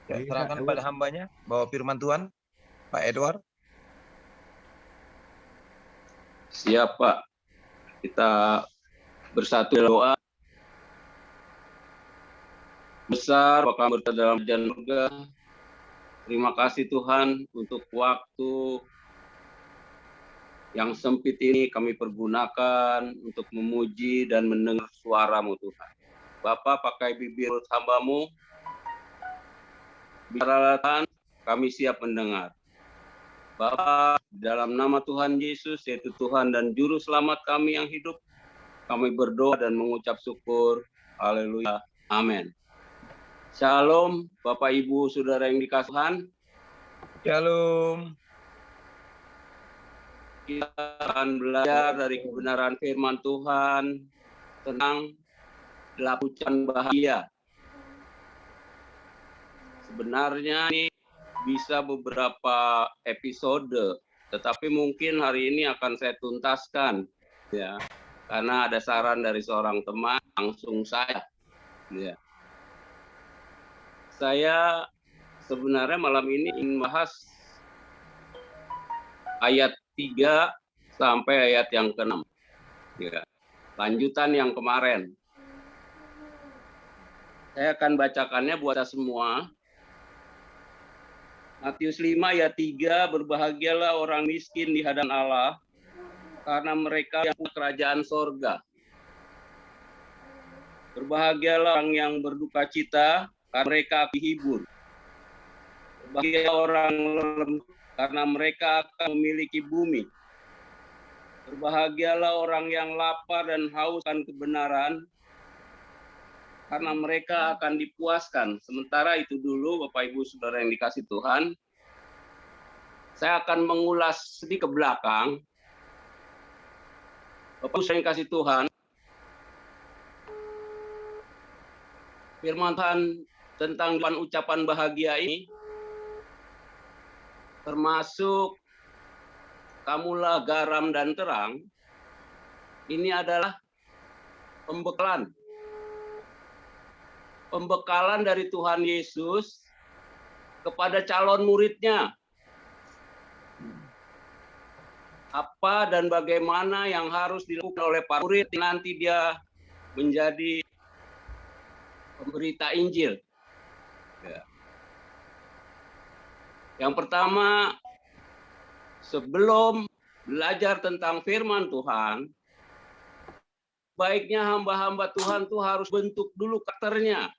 Ya, serahkan pada hambanya, bawa firman Tuhan, Pak Edward. Siap, Pak. Kita bersatu doa. Besar, Bapak berada dalam kerajaan surga. Terima kasih Tuhan untuk waktu yang sempit ini kami pergunakan untuk memuji dan mendengar suara-Mu Tuhan. Bapak pakai bibir hamba-Mu, bicara Tuhan, kami siap mendengar. Bapak, dalam nama Tuhan Yesus, yaitu Tuhan dan Juru Selamat kami yang hidup, kami berdoa dan mengucap syukur. Haleluya. Amin. Shalom, Bapak Ibu Saudara yang dikasihi Tuhan. Shalom. Kita akan belajar dari kebenaran firman Tuhan tentang 8 ucapan bahagia. Sebenarnya ini bisa beberapa episode, tetapi mungkin hari ini akan saya tuntaskan, ya, karena ada saran dari seorang teman, langsung saya. Ya. Saya sebenarnya malam ini ingin bahas ayat 3 sampai ayat yang ke-6. Ya. Lanjutan yang kemarin. Saya akan bacakannya buat kita semua. Matius 5 ayat 3, berbahagialah orang miskin di hadapan Allah, karena mereka yang punya kerajaan sorga. Berbahagialah orang yang berduka cita, karena mereka akan dihibur. Berbahagialah orang lemah, karena mereka akan memiliki bumi. Berbahagialah orang yang lapar dan haus akan kebenaran, karena mereka akan dipuaskan. Sementara itu dulu, Bapak Ibu Saudara yang dikasih Tuhan, saya akan mengulas sedikit ke belakang. Bapak Ibu yang dikasih Tuhan, firman Tuhan tentang 8 ucapan bahagia ini, termasuk kamulah garam dan terang, ini adalah pembekalan. Pembekalan dari Tuhan Yesus kepada calon muridnya. Apa dan bagaimana yang harus dilakukan oleh para murid nanti dia menjadi pemberita Injil. Ya. Yang pertama, sebelum belajar tentang firman Tuhan, baiknya hamba-hamba Tuhan tuh harus bentuk dulu karakternya.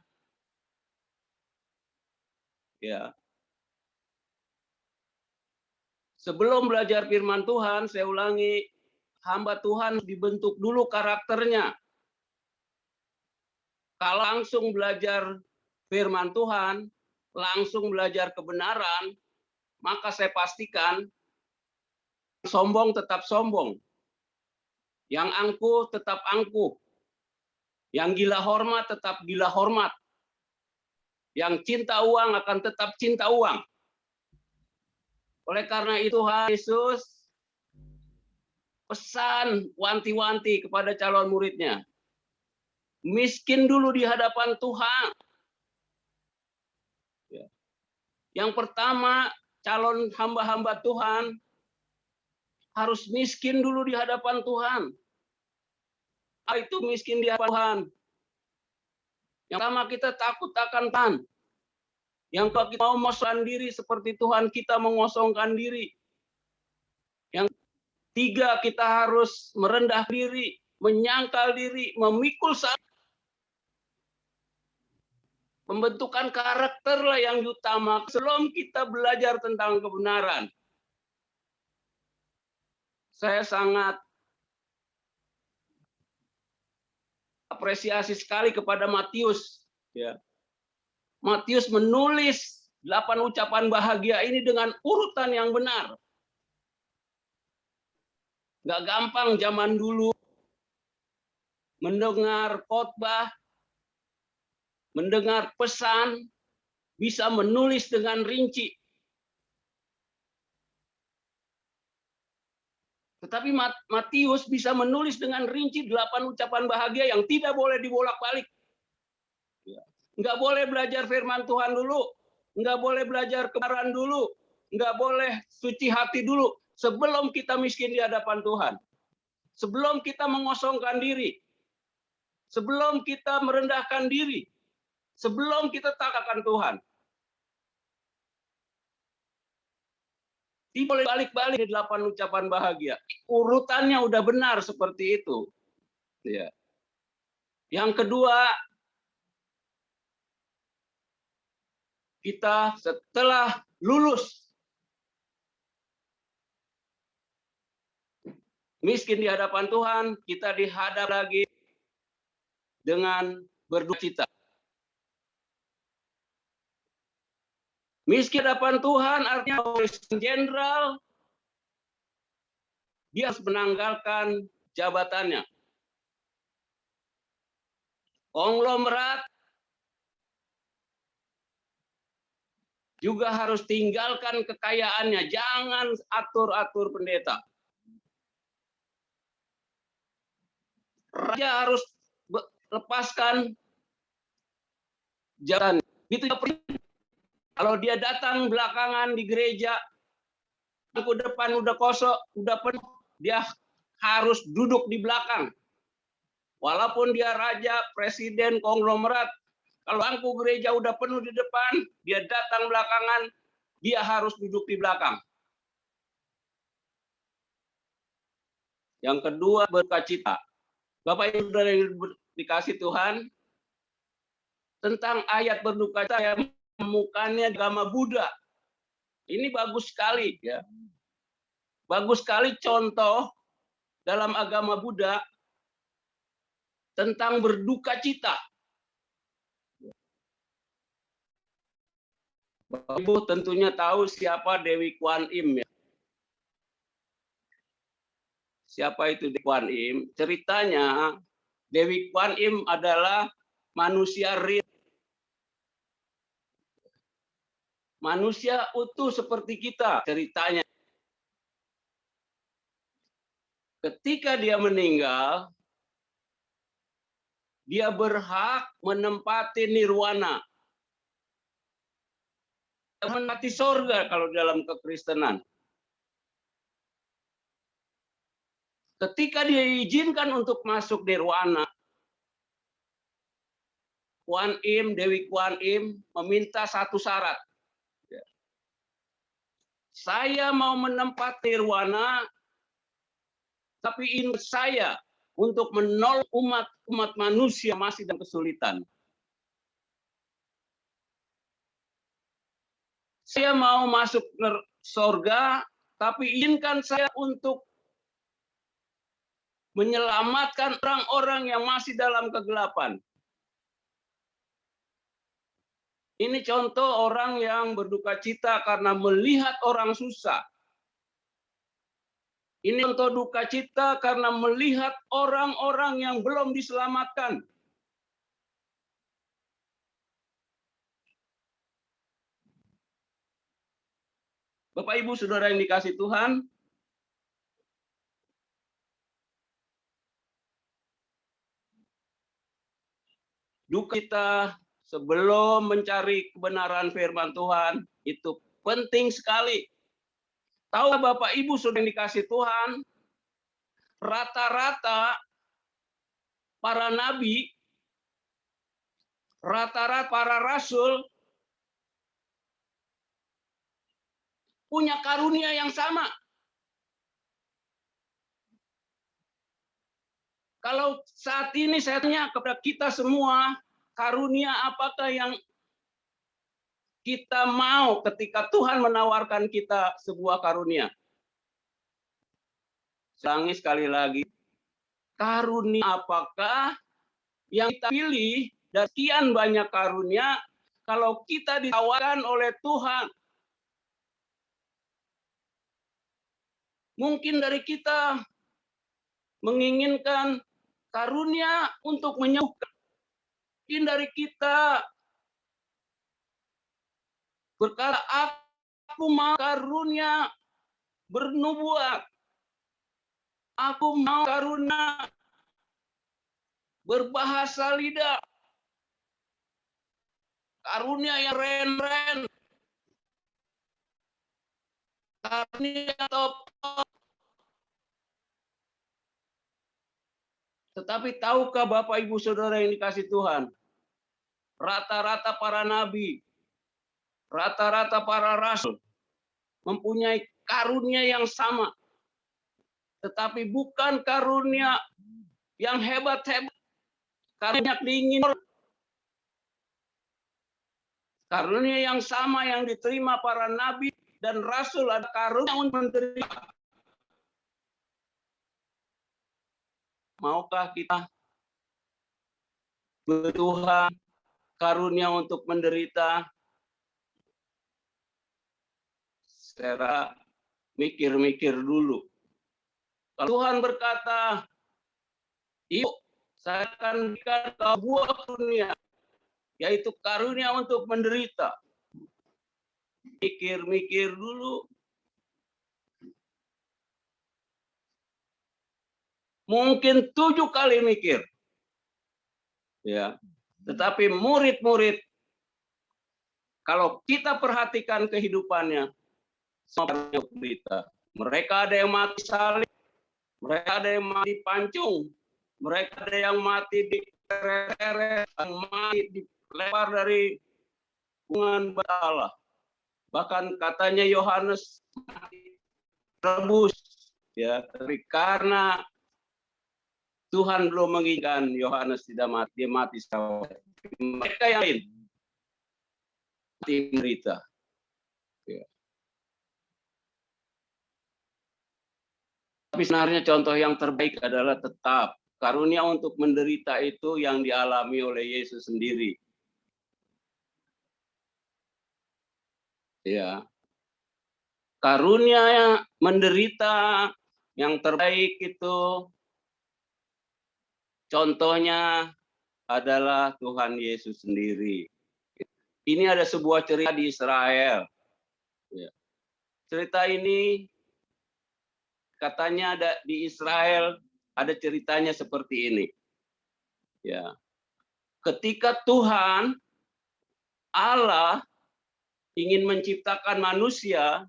Ya. Sebelum belajar firman Tuhan, saya ulangi, hamba Tuhan dibentuk dulu karakternya. Kalau langsung belajar firman Tuhan, langsung belajar kebenaran, maka saya pastikan sombong tetap sombong. Yang angkuh tetap angkuh. Yang gila hormat tetap gila hormat. Yang cinta uang akan tetap cinta uang. Oleh karena itu Tuhan Yesus pesan wanti-wanti kepada calon muridnya. Miskin dulu di hadapan Tuhan. Yang pertama, calon hamba-hamba Tuhan harus miskin dulu di hadapan Tuhan. Itu miskin di hadapan Tuhan. Yang pertama, kita takut akan Tuhan. Yang kedua, kita mau mengosongkan diri seperti Tuhan kita mengosongkan diri. Yang tiga, kita harus merendah diri, menyangkal diri, memikul salib. Pembentukan karakterlah yang utama sebelum kita belajar tentang kebenaran. Saya sangat apresiasi sekali kepada Matius. Ya. Matius menulis 8 ucapan bahagia ini dengan urutan yang benar. Nggak gampang zaman dulu mendengar khotbah, mendengar pesan, bisa menulis dengan rinci. Tetapi Matius bisa menulis dengan rinci 8 ucapan bahagia yang tidak boleh dibolak-balik. Nggak boleh belajar firman Tuhan dulu. nggak boleh belajar kebenaran dulu, nggak boleh suci hati dulu sebelum kita miskin di hadapan Tuhan. Sebelum kita mengosongkan diri, sebelum kita merendahkan diri, sebelum kita takutkan Tuhan. Tidak boleh balik-balik di 8 ucapan bahagia. Urutannya udah benar seperti itu. Ya. Yang kedua, kita setelah lulus miskin di hadapan Tuhan, kita dihadap lagi dengan berduka cita. Miskin di hadapan Tuhan artinya Presiden Jenderal dia harus menanggalkan jabatannya. Konglomerat juga harus tinggalkan kekayaannya. Jangan atur-atur pendeta. Raja harus lepaskan jabatan. Itu kalau dia datang belakangan di gereja, bangku depan udah kosong, udah penuh, dia harus duduk di belakang. Walaupun dia raja, presiden, konglomerat, kalau bangku gereja udah penuh di depan, dia datang belakangan, dia harus duduk di belakang. Yang kedua, berduka cita. Bapak Ibu Saudara yang dikasih Tuhan, tentang ayat berduka cita yang menemukannya di agama Buddha. Ini bagus sekali, ya. Bagus sekali contoh dalam agama Buddha tentang berduka cita. Bapak Ibu tentunya tahu siapa Dewi Kwan Im, ya. Siapa itu Dewi Kwan Im? Ceritanya Dewi Kwan Im adalah manusia real. Manusia utuh seperti kita ceritanya. Ketika dia meninggal, dia berhak menempati nirwana. Menempati sorga kalau dalam kekristenan. Ketika dia diizinkan untuk masuk nirwana, Kwan Im, Dewi Kwan Im meminta satu syarat. Saya mau menempati nirwana, tapi ingin saya untuk menolong umat manusia masih dalam kesulitan. Saya mau masuk surga, tapi izinkan saya untuk menyelamatkan orang-orang yang masih dalam kegelapan. Ini contoh orang yang berduka cita karena melihat orang susah. Ini contoh duka cita karena melihat orang-orang yang belum diselamatkan. Bapak Ibu Saudara yang dikasih Tuhan, duka cita sebelum mencari kebenaran firman Tuhan itu penting sekali. Tahu Bapak Ibu Saudara yang dikasih Tuhan, rata-rata para nabi, rata-rata para rasul punya karunia yang sama. Kalau saat ini saya tanya kepada kita semua, karunia apakah yang kita mau ketika Tuhan menawarkan kita sebuah karunia? Ulangi sekali lagi, karunia apakah yang kita pilih dari sekian banyak karunia kalau kita ditawarkan oleh Tuhan? Mungkin dari kita menginginkan karunia untuk menyembuhkan. Mungkin dari kita berkata, aku mau karunia bernubuat. Aku mau karunia berbahasa lidah. Karunia yang keren-keren. karunia atau tetapi tahukah Bapak Ibu Saudara yang dikasih Tuhan, rata-rata para nabi, rata-rata para rasul mempunyai karunia yang sama, tetapi bukan karunia yang hebat-hebat, karunia dingin. Karunia yang sama yang diterima para nabi dan rasul ada karunia untuk menderita. Maukah kita bertuhan karunia untuk menderita? Saya mikir-mikir dulu. Kalau Tuhan berkata, yuk saya akan berikan kau buah karunia, yaitu karunia untuk menderita. Mikir-mikir dulu. Mungkin 7 kali mikir. Ya. Tetapi murid-murid, kalau kita perhatikan kehidupannya, sama berita. Mereka ada yang mati salib, mereka ada yang mati pancung, mereka ada yang mati di keret, yang mati dilempar dari hubungan Allah. Bahkan katanya Yohanes mati rebus, ya. Tapi karena Tuhan belum menginginkan Yohanes tidak mati, dia mati sama mereka yang lain mati menderita. Ya. Tapi sebenarnya contoh yang terbaik adalah tetap karunia untuk menderita itu yang dialami oleh Yesus sendiri. Ya. Karunia yang menderita yang terbaik itu contohnya adalah Tuhan Yesus sendiri. Ini ada sebuah cerita di Israel. Ya. Cerita ini katanya ada di Israel, ada ceritanya seperti ini. Ya. Ketika Tuhan Allah ingin menciptakan manusia,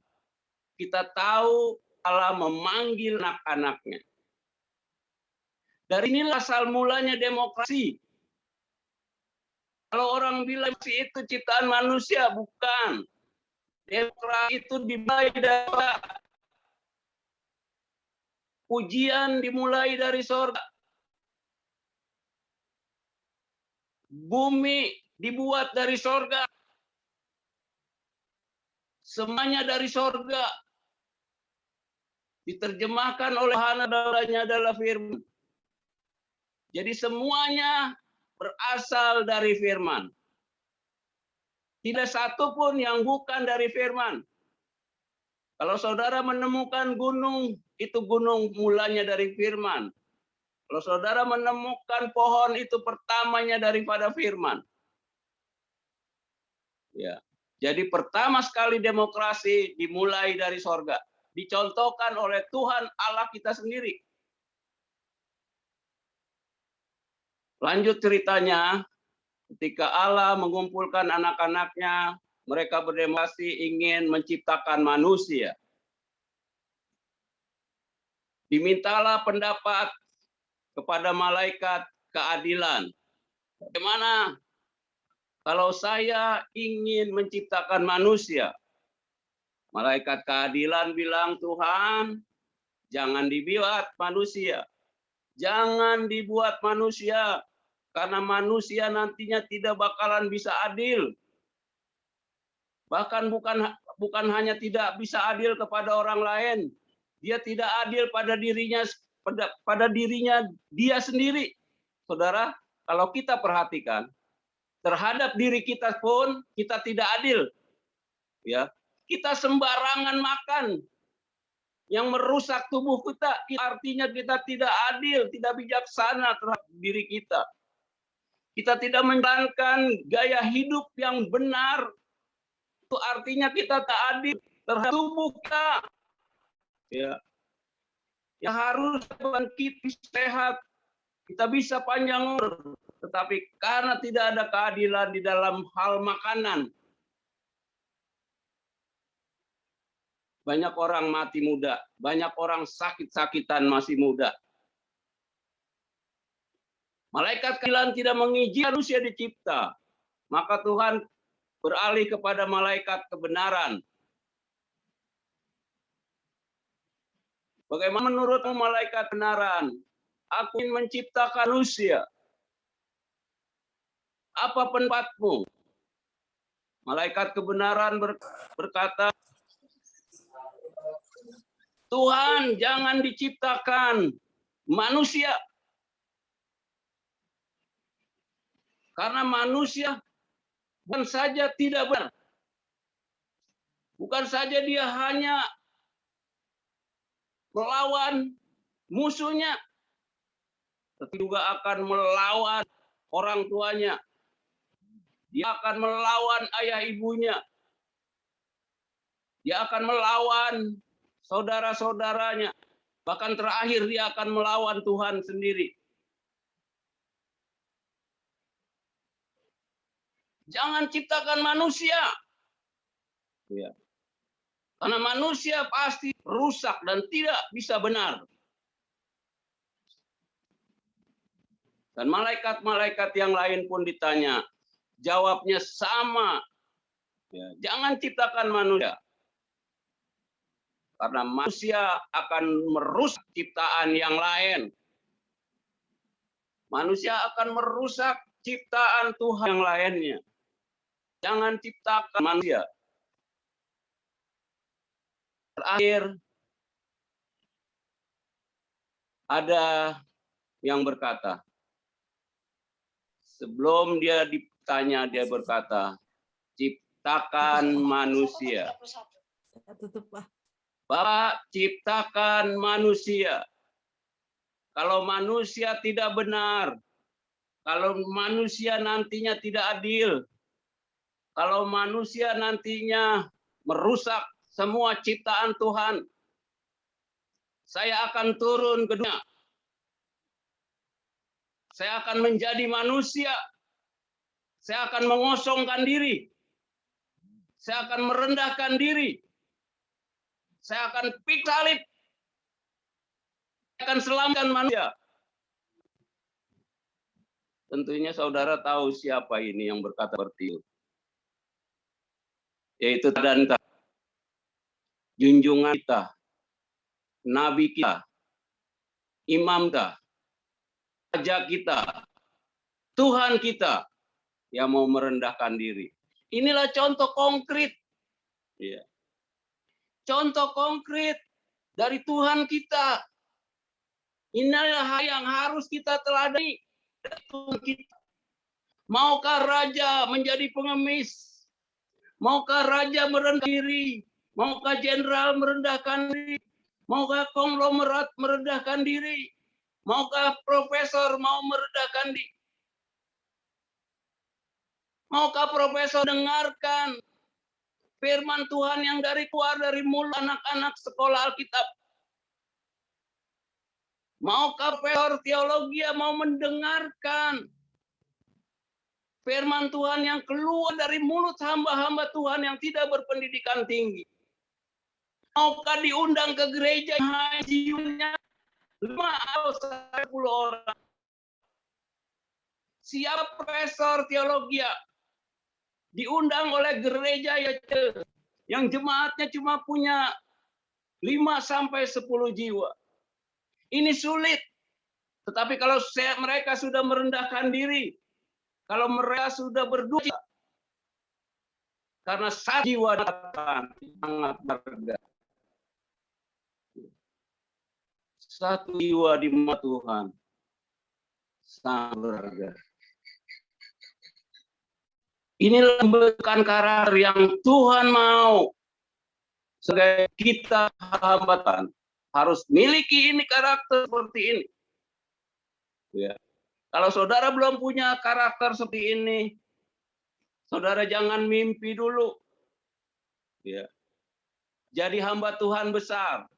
kita tahu Allah memanggil anak-anaknya. Dari inilah asal mulanya demokrasi. Kalau orang bilang itu ciptaan manusia, bukan. Demokrasi itu dimulai dari ujian, dimulai dari sorga. Bumi dibuat dari sorga. Semuanya dari sorga. Diterjemahkan oleh Hana, dalanya adalah firman. Jadi semuanya berasal dari firman. Tidak satu pun yang bukan dari firman. Kalau saudara menemukan gunung, itu gunung mulanya dari firman. Kalau saudara menemukan pohon, itu pertamanya daripada firman. Ya. Jadi pertama sekali demokrasi dimulai dari sorga. Dicontohkan oleh Tuhan Allah kita sendiri. Lanjut ceritanya, ketika Allah mengumpulkan anak-anaknya, mereka berdemokrasi ingin menciptakan manusia. Dimintalah pendapat kepada malaikat keadilan. Bagaimana kalau saya ingin menciptakan manusia? Malaikat keadilan bilang, Tuhan, jangan dibuat manusia. Jangan dibuat manusia, karena manusia nantinya tidak bakalan bisa adil. Bahkan bukan hanya tidak bisa adil kepada orang lain, dia tidak adil pada dirinya dia sendiri. Saudara, kalau kita perhatikan, terhadap diri kita pun kita tidak adil. Ya, kita sembarangan makan yang merusak tubuh kita, artinya kita tidak adil, tidak bijaksana terhadap diri kita. Kita tidak menjalankan gaya hidup yang benar, itu artinya kita tak adil terhadap tubuh kita. Ya. Yang harus kita sehat, kita bisa panjang umur, tetapi karena tidak ada keadilan di dalam hal makanan, Banyak orang mati muda, banyak orang sakit-sakitan masih muda. Malaikat keadilan tidak mengizinkan manusia dicipta. Maka Tuhan beralih kepada malaikat kebenaran. Bagaimana menurutmu malaikat kebenaran? Aku ingin menciptakan manusia. Apa pendapatmu? Malaikat kebenaran berkata, Tuhan, jangan diciptakan manusia. Karena manusia bukan saja tidak benar. Bukan saja dia hanya melawan musuhnya, tapi juga akan melawan orang tuanya. Dia akan melawan ayah ibunya. Dia akan melawan saudara-saudaranya. Bahkan terakhir dia akan melawan Tuhan sendiri. Jangan ciptakan manusia. Ya. Karena manusia pasti rusak dan tidak bisa benar. Dan malaikat-malaikat yang lain pun ditanya, jawabnya sama. Ya, jangan ciptakan manusia. Karena manusia akan merusak ciptaan yang lain. Manusia akan merusak ciptaan Tuhan yang lainnya. Jangan ciptakan manusia. Terakhir, ada yang berkata, sebelum dia ditanya, dia berkata, ciptakan manusia. Bapak, ciptakan manusia. Kalau manusia tidak benar, kalau manusia nantinya tidak adil, kalau manusia nantinya merusak semua ciptaan Tuhan, saya akan turun ke dunia. Saya akan menjadi manusia. Saya akan mengosongkan diri. Saya akan merendahkan diri. Saya akan pikul salib. Saya akan selamatkan manusia. Tentunya saudara tahu siapa ini yang berkata seperti itu. Yaitu dan junjungan kita, nabi kita, imam kita, raja kita, Tuhan kita yang mau merendahkan diri. Inilah contoh konkret. Ya. Contoh konkret dari Tuhan kita. Inilah hal yang harus kita teladani dari Tuhan kita. Maukah raja menjadi pengemis? Maukah raja merendahkan diri? Maukah jenderal merendahkan diri? Maukah konglomerat merendahkan diri? Maukah profesor mau merendahkan diri? Maukah profesor dengarkan firman Tuhan yang keluar dari mulut anak-anak sekolah Alkitab? Maukah profesor teologi mau mendengarkan firman Tuhan yang keluar dari mulut hamba-hamba Tuhan yang tidak berpendidikan tinggi? Maukah diundang ke gereja yang hajinya 5 atau 10 orang? Siapa profesor teologi diundang oleh gereja yang jemaatnya cuma punya 5 sampai 10 jiwa? Ini sulit. Tetapi kalau mereka sudah merendahkan diri, kalau mereka sudah berdoa, karena satu jiwa datang sangat berharga. Satu jiwa di mata Tuhan sangat berharga. Inilah pembentukan karakter yang Tuhan mau. Sebagai kita hambatan harus miliki ini karakter seperti ini. Ya. Kalau saudara belum punya karakter seperti ini, saudara jangan mimpi dulu. Ya. Jadi hamba Tuhan besar.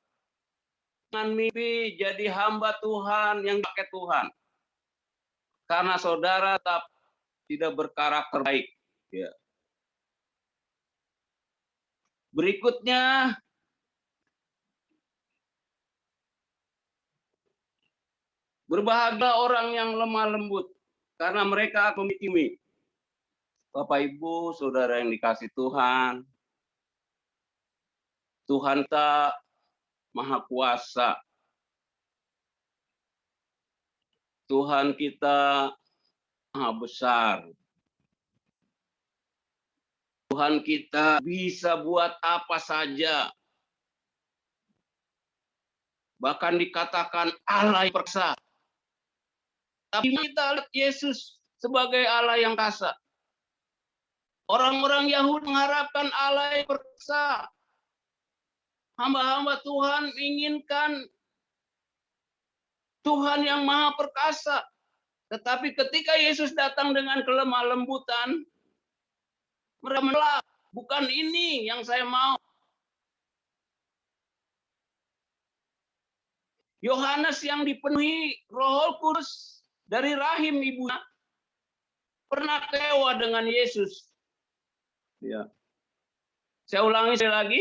Jangan mimpi jadi hamba Tuhan yang pakai Tuhan. Karena saudara tetap tidak berkarakter baik. Ya. Berikutnya, Berbahagia orang yang lemah lembut, karena mereka akan memiliki. Bapak Ibu, Saudara yang dikasih Tuhan, Tuhan kita Maha Kuasa. Tuhan kita Maha Besar. Tuhan kita bisa buat apa saja. Bahkan dikatakan Allah yang perkasa. Tapi kita lihat Yesus sebagai Allah yang kasar. Orang-orang Yahudi mengharapkan Allah yang perkasa. Hamba-hamba Tuhan inginkan Tuhan yang maha perkasa. Tetapi ketika Yesus datang dengan kelemah lembutan, mereka menolak. Bukan ini yang saya mau. Yohanes yang dipenuhi Roh Kudus dari rahim ibunya pernah kecewa dengan Yesus. Ya. Saya ulangi sekali lagi.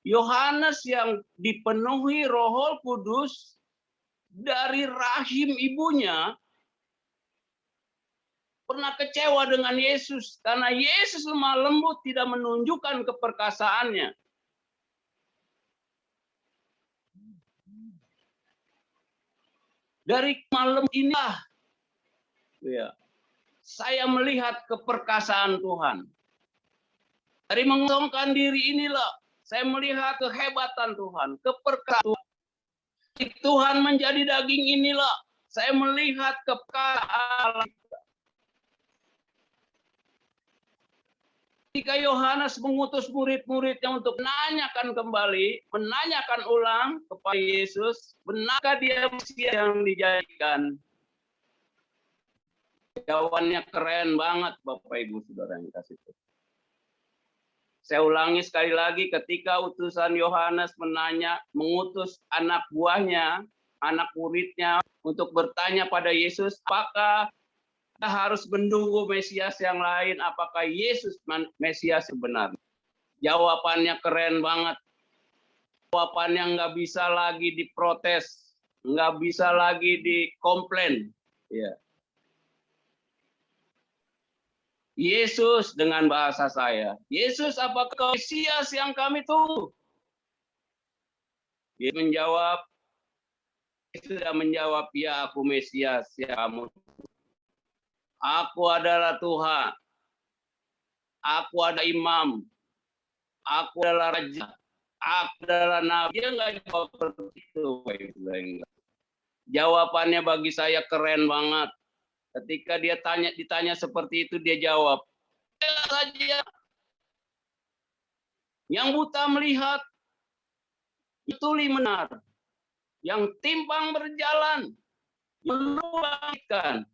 Yohanes yang dipenuhi Roh Kudus dari rahim ibunya pernah kecewa dengan Yesus karena Yesus lemah lembut, tidak menunjukkan keperkasaannya. Dari malam inilah ya, saya melihat keperkasaan Tuhan. Dari mengosongkan diri inilah saya melihat kehebatan Tuhan, keperkasaan Tuhan. Tuhan menjadi daging inilah saya melihat keperkasaan. Ketika Yohanes mengutus murid-muridnya untuk menanyakan kembali, menanyakan ulang kepada Yesus, benarkah dia Mesias yang dijadikan? Jawabannya keren banget, Bapak Ibu Saudara yang kasih Tuhan. Saya ulangi sekali lagi, ketika utusan Yohanes mengutus anak buahnya, anak muridnya untuk bertanya pada Yesus, apakah kita harus menunggu Mesias yang lain? Apakah Yesus Mesias sebenarnya? Jawabannya keren banget. Jawabannya nggak bisa lagi diprotes, nggak bisa lagi dikomplain. Ya. Yesus dengan bahasa saya, Yesus apakah Mesias yang kami tunggu? Yesus menjawab, Yesus sudah menjawab, ya aku Mesias yang kamu. Aku adalah Tuhan. Aku adalah imam. Aku adalah raja. Aku adalah nabi. Dia nggak jawab seperti itu. Jawabannya bagi saya keren banget. Ketika dia ditanya seperti itu, dia jawab, ya saja. Yang buta melihat, yang tuli mendengar, yang timpang berjalan, yang lupakan,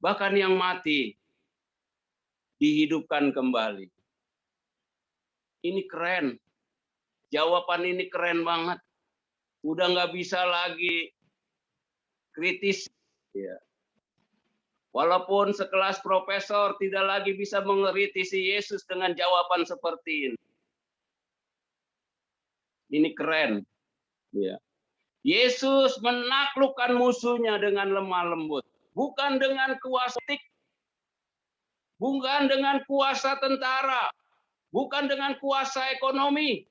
bahkan yang mati dihidupkan kembali. Ini keren. Jawaban ini keren banget. Udah nggak bisa lagi kritis. Ya. Walaupun sekelas profesor tidak lagi bisa mengkritisi Yesus dengan jawaban seperti ini. Ini keren. Ya. Yesus menaklukkan musuhnya dengan lemah lembut. Bukan dengan kuasa tik, bukan dengan kuasa tentara, bukan dengan kuasa ekonomi.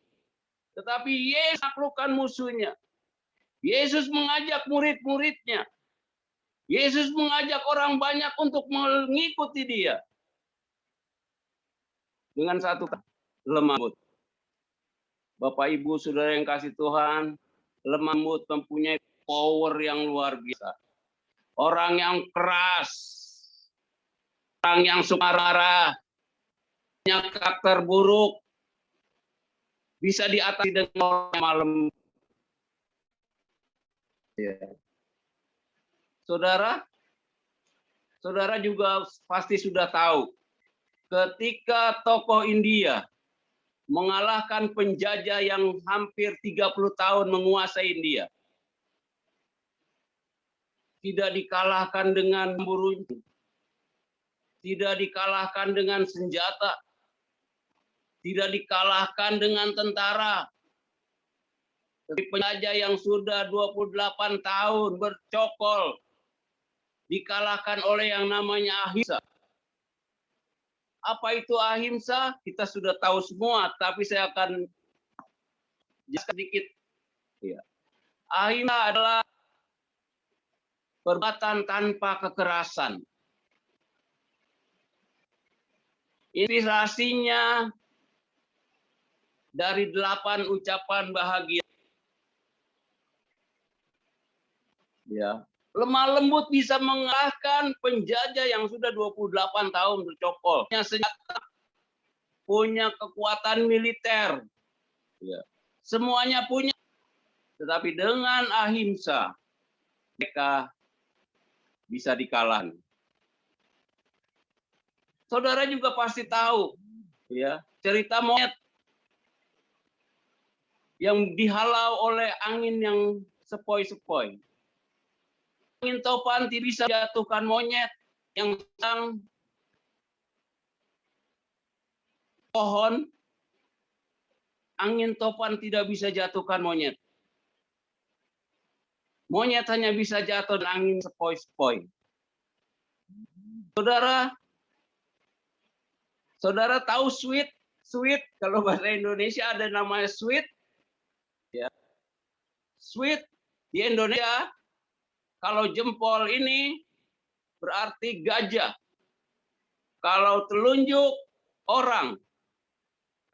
Tetapi Yesus menaklukkan musuhnya. Yesus mengajak murid-muridnya. Yesus mengajak orang banyak untuk mengikuti dia. Dengan satu lemah lembut. Bapak Ibu Saudara yang kasih Tuhan, lemah lembut mempunyai power yang luar biasa. Orang yang keras, orang yang suka marah, punya karakter buruk, bisa diatasi dengan orang malam. Ya. Saudara juga pasti sudah tahu, ketika tokoh India mengalahkan penjajah yang hampir 30 tahun menguasai India, tidak dikalahkan dengan burunya, tidak dikalahkan dengan senjata, tidak dikalahkan dengan tentara. Tapi penjajah yang sudah 28 tahun bercokol dikalahkan oleh yang namanya ahimsa. Apa itu ahimsa? Kita sudah tahu semua, tapi saya akan jelaskan sedikit. Ya. Ahimsa adalah perbuatan tanpa kekerasan. Inspirasinya dari 8 ucapan bahagia. Ya. Lemah lembut bisa mengalahkan penjajah yang sudah 28 tahun bercokol. Punya senjata, punya kekuatan militer. Ya. Semuanya punya. Tetapi dengan ahimsa, mereka bisa dikalahkan. Saudara juga pasti tahu, ya, cerita monyet yang dihalau oleh angin yang sepoi-sepoi. Angin topan tidak bisa jatuhkan monyet yang sedang pohon. Angin topan tidak bisa jatuhkan monyet. Monyet hanya bisa jatuh dan angin sepoi-sepoi. Saudara tahu sweet? Sweet, kalau bahasa Indonesia ada namanya sweet. Ya. Sweet di Indonesia, kalau jempol ini berarti gajah. Kalau telunjuk, orang.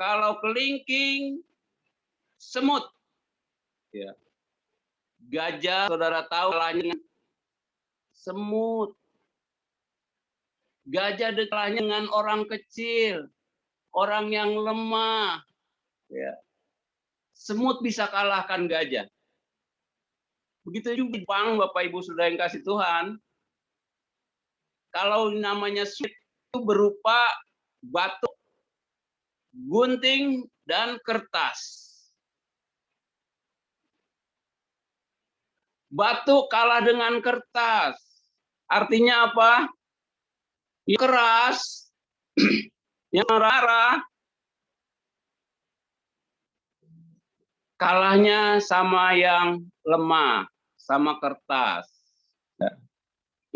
Kalau kelingking, semut. Ya. Gajah, saudara tahu, kalahnya semut. Gajah kalahnya dengan orang kecil, orang yang lemah. Ya. Semut bisa kalahkan gajah. Begitu juga Jepang, Bapak Ibu Saudara yang kasih Tuhan. Kalau namanya sweet itu berupa batu, gunting, dan kertas. Batu kalah dengan kertas. Artinya apa? Yang keras, yang rara, kalahnya sama yang lemah, sama kertas.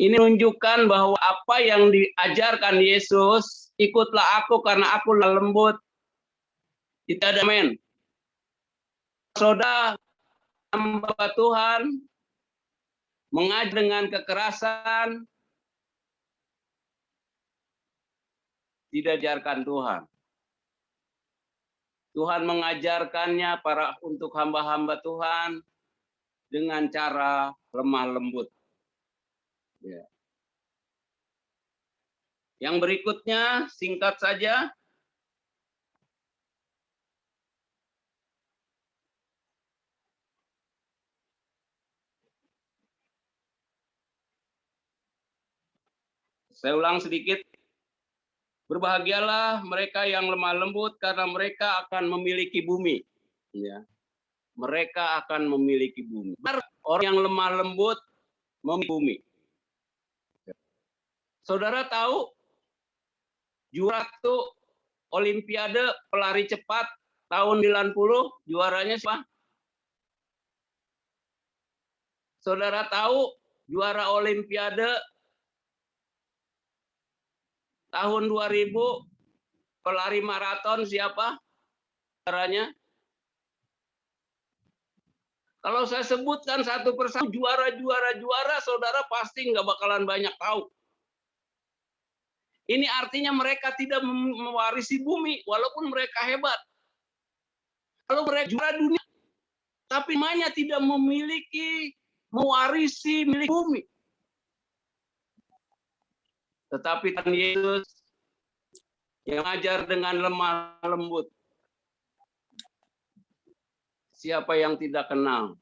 Ini menunjukkan bahwa apa yang diajarkan Yesus, ikutlah aku karena aku lembut. Kita ada amin. Saudara, hamba Tuhan, mengajar dengan kekerasan, tidak diajarkan Tuhan. Tuhan mengajarkannya untuk hamba-hamba Tuhan dengan cara lemah lembut. Ya. Yang berikutnya, singkat saja. Saya ulang sedikit. Berbahagialah mereka yang lemah lembut karena mereka akan memiliki bumi. Ya. Mereka akan memiliki bumi. Orang yang lemah lembut memiliki bumi. Saudara tahu juara itu Olimpiade pelari cepat tahun 90, juaranya siapa? Saudara tahu juara Olimpiade tahun 2000 pelari maraton siapa? Juaranya? Kalau saya sebutkan satu persatu juara, saudara pasti nggak bakalan banyak tahu. Ini artinya mereka tidak mewarisi bumi, walaupun mereka hebat. Kalau mereka juara dunia, tapi namanya tidak memiliki, mewarisi milik bumi. Tetapi Tuhan Yesus yang ajar dengan lemah lembut. Siapa yang tidak kenal?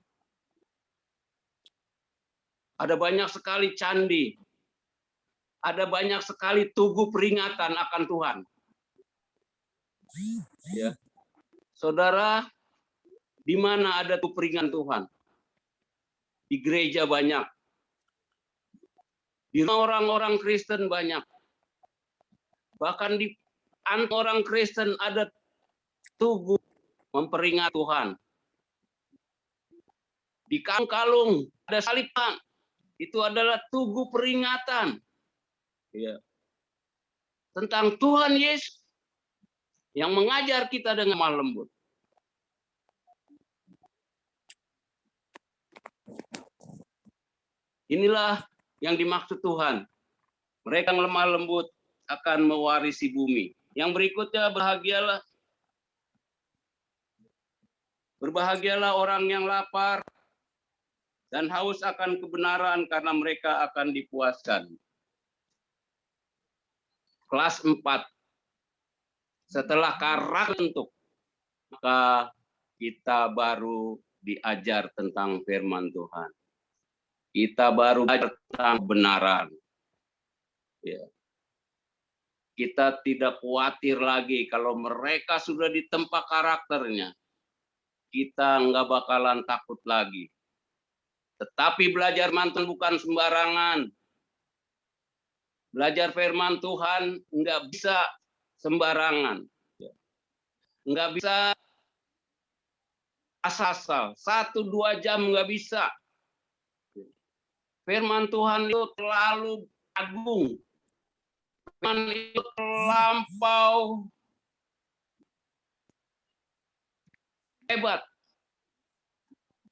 Ada banyak sekali candi. Ada banyak sekali tugu peringatan akan Tuhan. Ya. Saudara, di mana ada tugu peringatan Tuhan? Di gereja banyak. Di orang-orang Kristen banyak. Bahkan di orang Kristen ada tugu memperingat Tuhan. Di kalung-kalung ada salipan. Itu adalah tugu peringatan. Ya. Tentang Tuhan Yesus yang mengajar kita dengan lemah lembut. Inilah yang dimaksud Tuhan. Mereka yang lemah lembut akan mewarisi bumi. Yang berikutnya, berbahagialah. Berbahagialah orang yang lapar dan haus akan kebenaran, karena mereka akan dipuaskan. Kelas 4. Setelah karakter bentuk, maka kita baru diajar tentang firman Tuhan. Kita baru belajar tentang kebenaran. Ya. Kita tidak khawatir lagi kalau mereka sudah ditempa karakternya. Kita nggak bakalan takut lagi. Tetapi belajar mantul bukan sembarangan. Belajar firman Tuhan nggak bisa sembarangan. Nggak bisa asal-asal. 1-2 jam nggak bisa. Firman Tuhan itu terlalu agung. Firman itu terlampau hebat.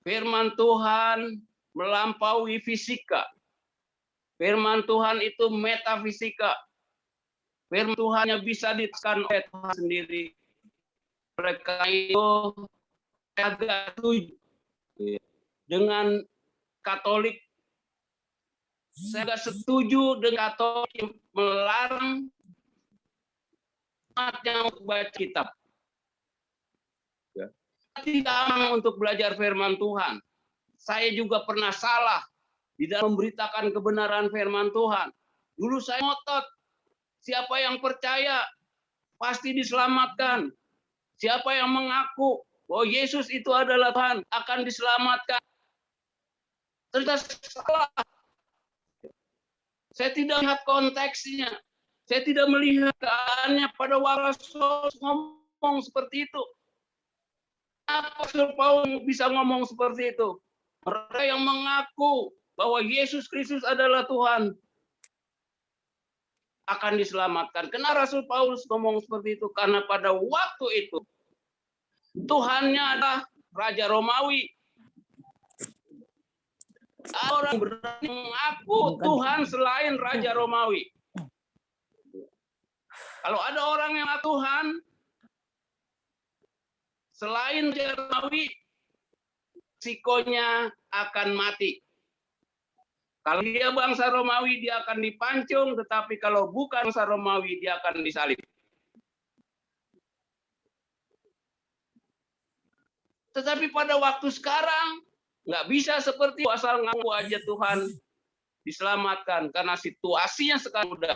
Firman Tuhan melampaui fisika. Firman Tuhan itu metafisika. Firman Tuhan yang bisa ditekan oleh Tuhan sendiri. Mereka itu agak setuju dengan Katolik. Saya agak setuju dengan Katolik yang melarang umatnya untuk baca kitab. Tidak aman untuk belajar firman Tuhan. Saya juga pernah salah di dalam memberitakan kebenaran firman Tuhan. Dulu saya ngotot, siapa yang percaya pasti diselamatkan. Siapa yang mengaku bahwa Yesus itu adalah Tuhan akan diselamatkan. Ternyata salah. Saya tidak melihat konteksnya. Saya tidak melihat keadaannya pada waktu ngomong seperti itu. Apa Paulus bisa ngomong seperti itu? Mereka yang mengaku bahwa Yesus Kristus adalah Tuhan akan diselamatkan. Kenapa Rasul Paulus ngomong seperti itu? Karena pada waktu itu Tuhannya adalah Raja Romawi. Orang berani mengaku Tuhan selain Raja Romawi. Kalau ada orang yang Tuhan selain Raja Romawi, risikonya akan mati. Kalau dia bangsa Romawi, dia akan dipancung, tetapi kalau bukan bangsa Romawi, dia akan disalib. Tetapi pada waktu sekarang, nggak bisa seperti asal ngaku aja Tuhan diselamatkan, karena situasinya sekarang udah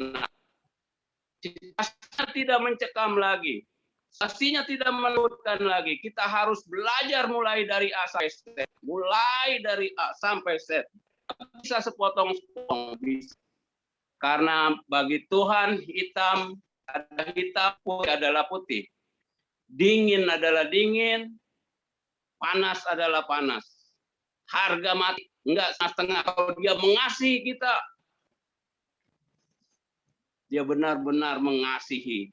situasinya tidak mencekam lagi, situasinya tidak menurutkan lagi. Kita harus belajar mulai dari A sampai Z, mulai dari A sampai Z. Bisa sepotong-sepotong, karena bagi Tuhan hitam adalah hitam, putih adalah putih, dingin adalah dingin, panas adalah panas. Harga mati, enggak setengah. Kalau dia mengasihi kita, dia benar-benar mengasihi.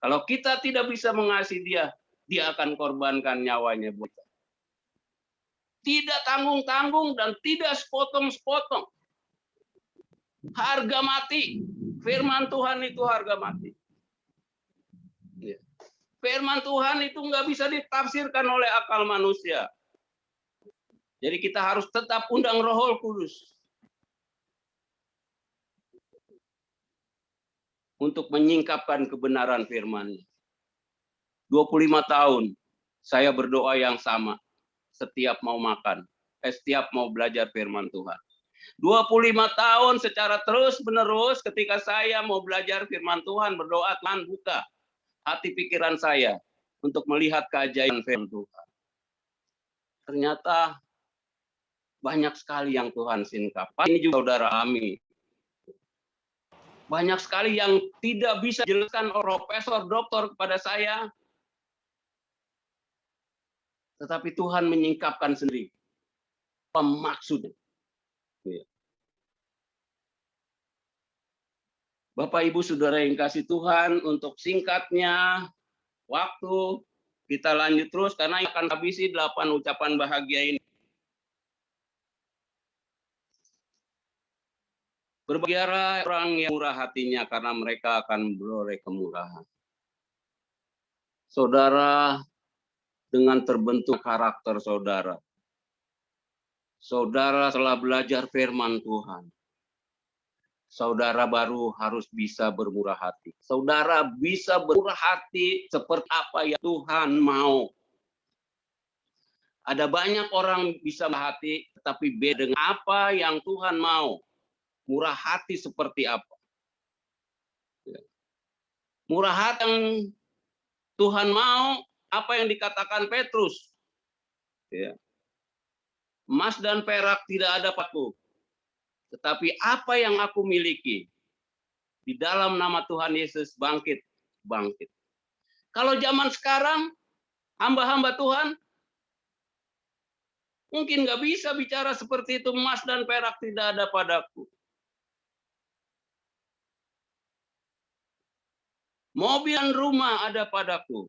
Kalau kita tidak bisa mengasihi dia, dia akan korbankan nyawanya buat kita. Tidak tanggung-tanggung dan tidak sepotong-sepotong. Harga mati. Firman Tuhan itu harga mati. Firman Tuhan itu nggak bisa ditafsirkan oleh akal manusia. Jadi kita harus tetap undang Roh Kudus untuk menyingkapkan kebenaran firman-Nya. 25 tahun saya berdoa yang sama setiap mau makan, setiap mau belajar firman Tuhan. 25 tahun secara terus-menerus ketika saya mau belajar firman Tuhan, berdoa, Tuhan buka hati pikiran saya untuk melihat keajaiban firman Tuhan. Ternyata banyak sekali yang Tuhan singkapkan. Ini juga saudara kami. Banyak sekali yang tidak bisa dijelaskan profesor, doktor kepada saya. Tetapi Tuhan menyingkapkan sendiri. Apa maksudnya? Ya. Bapak, Ibu, Saudara yang kasih Tuhan, untuk singkatnya waktu kita lanjut terus karena akan habisi 8 ucapan bahagia ini. Berbahagialah orang yang murah hatinya karena mereka akan beroleh kemurahan. Saudara, dengan terbentuk karakter saudara, saudara telah belajar firman Tuhan. Saudara baru harus bisa bermurah hati. Saudara bisa bermurah hati seperti apa yang Tuhan mau. Ada banyak orang bisa murah hati, tetapi beda dengan apa yang Tuhan mau. Murah hati seperti apa? Murah hati yang Tuhan mau, apa yang dikatakan Petrus. Ya. Emas dan perak tidak ada padaku, tetapi apa yang aku miliki, di dalam nama Tuhan Yesus bangkit. Kalau zaman sekarang, hamba-hamba Tuhan, mungkin nggak bisa bicara seperti itu, emas dan perak tidak ada padaku. Mobil dan rumah ada padaku.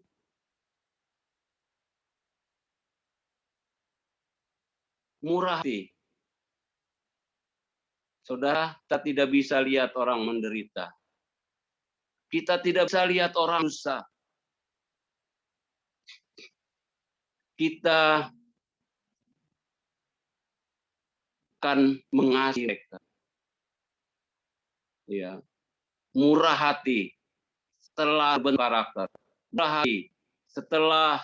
Murah hati. Saudara, kita tidak bisa lihat orang menderita. Kita tidak bisa lihat orang susah. Kita akan mengasihi mereka. Ya. Murah hati setelah berkarakter. Murah hati setelah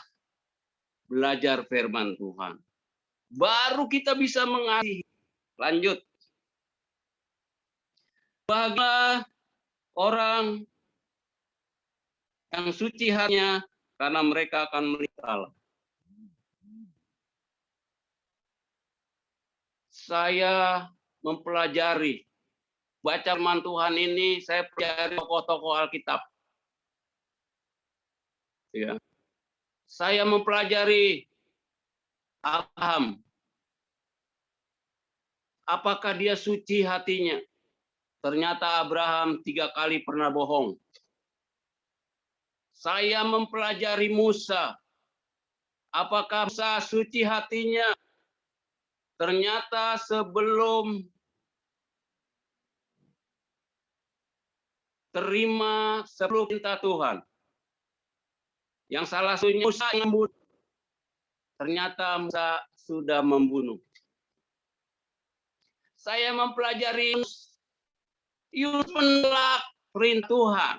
belajar firman Tuhan. Baru kita bisa mengasihi. Lanjut. Bahagialah orang yang suci hatinya karena mereka akan melihat Allah. Saya mempelajari baca firman Tuhan ini, saya pelajari tokoh-tokoh Alkitab. Ya. Saya mempelajari Abraham. Apakah dia suci hatinya? Ternyata Abraham 3 kali pernah bohong. Saya mempelajari Musa. Apakah Musa suci hatinya? Ternyata sebelum perintah Tuhan. Yang salah satunya Musa yang membunuh. Ternyata Musa sudah membunuh. Saya mempelajari Yunus menolak perintah Tuhan.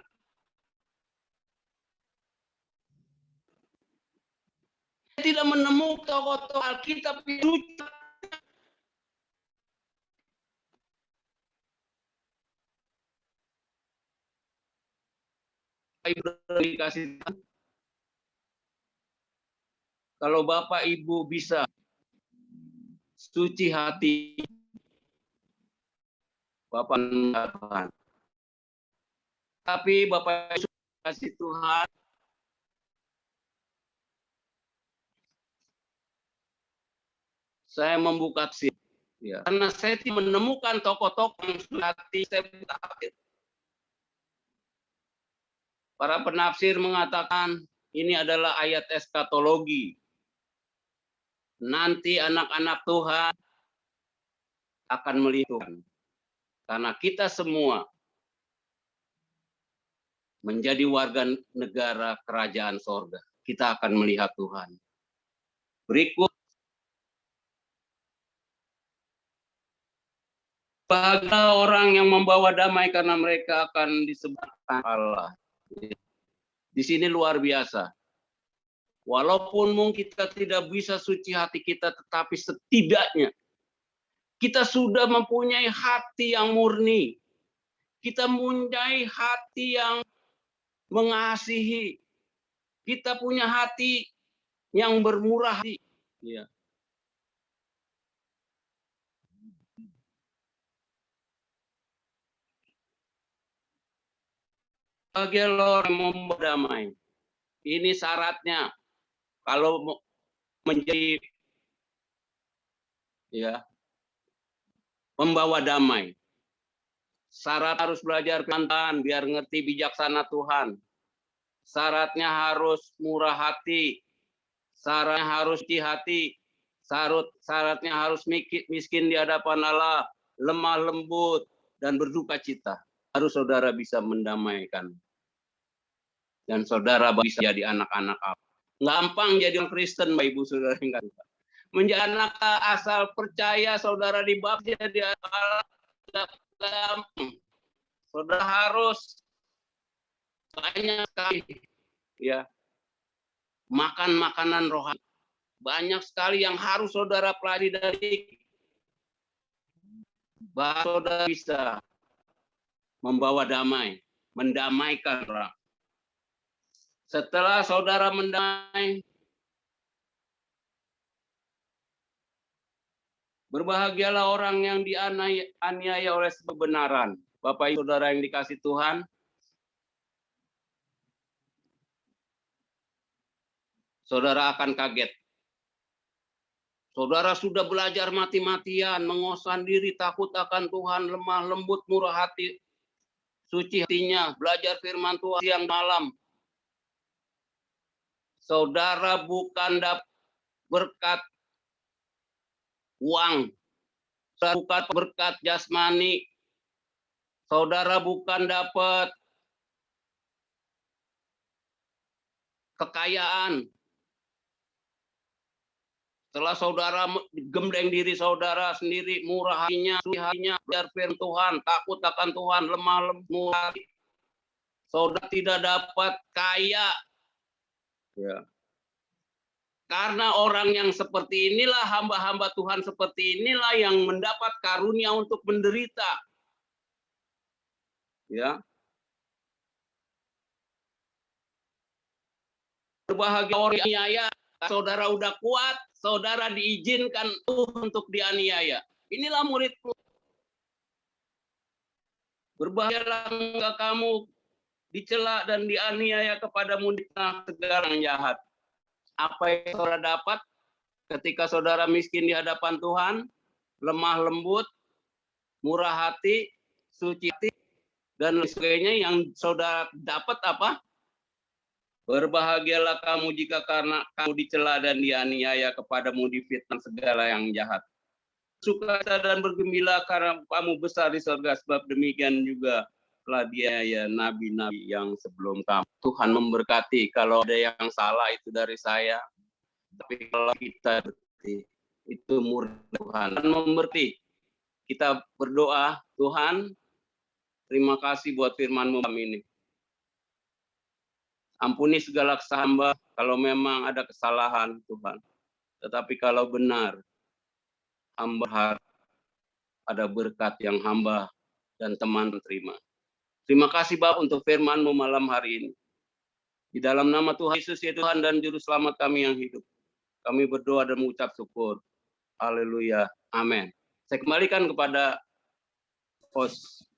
Saya tidak menemukan tokoh-tokoh Alkitab itu. Kalau Bapak Ibu bisa suci hati, Bapak Tuhan. Tapi Bapak Ibu kasih Tuhan, saya membuka sih, ya. Karena saya tidak menemukan tokoh-tokoh yang suci hati. Para penafsir mengatakan ini adalah ayat eskatologi. Nanti anak-anak Tuhan akan melihat Tuhan. Karena kita semua menjadi warga negara kerajaan sorga. Kita akan melihat Tuhan. Berikut. Bahagia orang yang membawa damai karena mereka akan disebut Allah. Di sini luar biasa. Walaupun mungkin kita tidak bisa suci hati kita, tetapi setidaknya kita sudah mempunyai hati yang murni. Kita mempunyai hati yang mengasihi. Kita punya hati yang bermurah hati. Ya. Bagi orang yang membawa damai. Ini syaratnya. Kalau menjadi ya, membawa damai. Syarat harus belajar pelan biar ngerti bijaksana Tuhan. Syaratnya harus murah hati. Syaratnya harus hati. Syaratnya harus miskin di hadapan Allah, lemah lembut, dan berduka cita. Harus saudara bisa mendamaikan. Dan saudara bisa jadi anak-anak Allah. Gampang jadi orang Kristen, Bapak Ibu Saudara. Menjadi anak asal percaya saudara dibaptis jadi Allah. Gampang. Saudara harus banyak sekali ya makan makanan rohani. Banyak sekali yang harus saudara pelajari dari bahwa saudara bisa membawa damai, mendamaikan orang. Setelah saudara mendamai, berbahagialah orang yang dianiaya oleh kebenaran. Bapak Ibu Saudara yang dikasih Tuhan, saudara akan kaget. Saudara sudah belajar mati-matian, mengoskan diri, takut akan Tuhan, lemah lembut, murah hati, suci hatinya, belajar firman Tuhan siang malam. Saudara bukan dapat berkat uang, saudara bukan berkat jasmani, saudara bukan dapat kekayaan. Setelah saudara gembleng diri saudara sendiri, murah hatinya, suci hatinya, belajar firman Tuhan, takut akan Tuhan, lemah lembut hati, saudara tidak dapat kaya. Ya. Karena orang yang seperti inilah, hamba-hamba Tuhan seperti inilah yang mendapat karunia untuk menderita. Ya. Berbahagia orang aniaya, saudara udah kuat, saudara diizinkan untuk dianiaya. Inilah muridku. Berbahagialah kamu dicela dan dianiaya kepadamu di tengah segala yang jahat. Apa yang saudara dapat ketika saudara miskin di hadapan Tuhan, lemah lembut, murah hati, suci hati, dan sebagainya yang saudara dapat apa? Berbahagialah kamu jika karena kamu dicela dan dianiaya kepadamu difitnah segala yang jahat. Sukacita dan bergembira karena kamu besar di surga, sebab demikian juga telah dianiaya nabi-nabi yang sebelum kamu. Tuhan memberkati. Kalau ada yang salah itu dari saya, tapi kalau kita berarti itu murni Tuhan. Dan memberkati. Kita berdoa, Tuhan, terima kasih buat firman-Mu ini. Ampuni segala kesalahan hamba kalau memang ada kesalahan Tuhan. Tetapi kalau benar, hamba harap ada berkat yang hamba dan teman terima. Terima kasih Bapak untuk firman-Mu malam hari ini. Di dalam nama Tuhan Yesus ya Tuhan dan Juru Selamat kami yang hidup. Kami berdoa dan mengucap syukur. Haleluya. Amin. Saya kembalikan kepada host.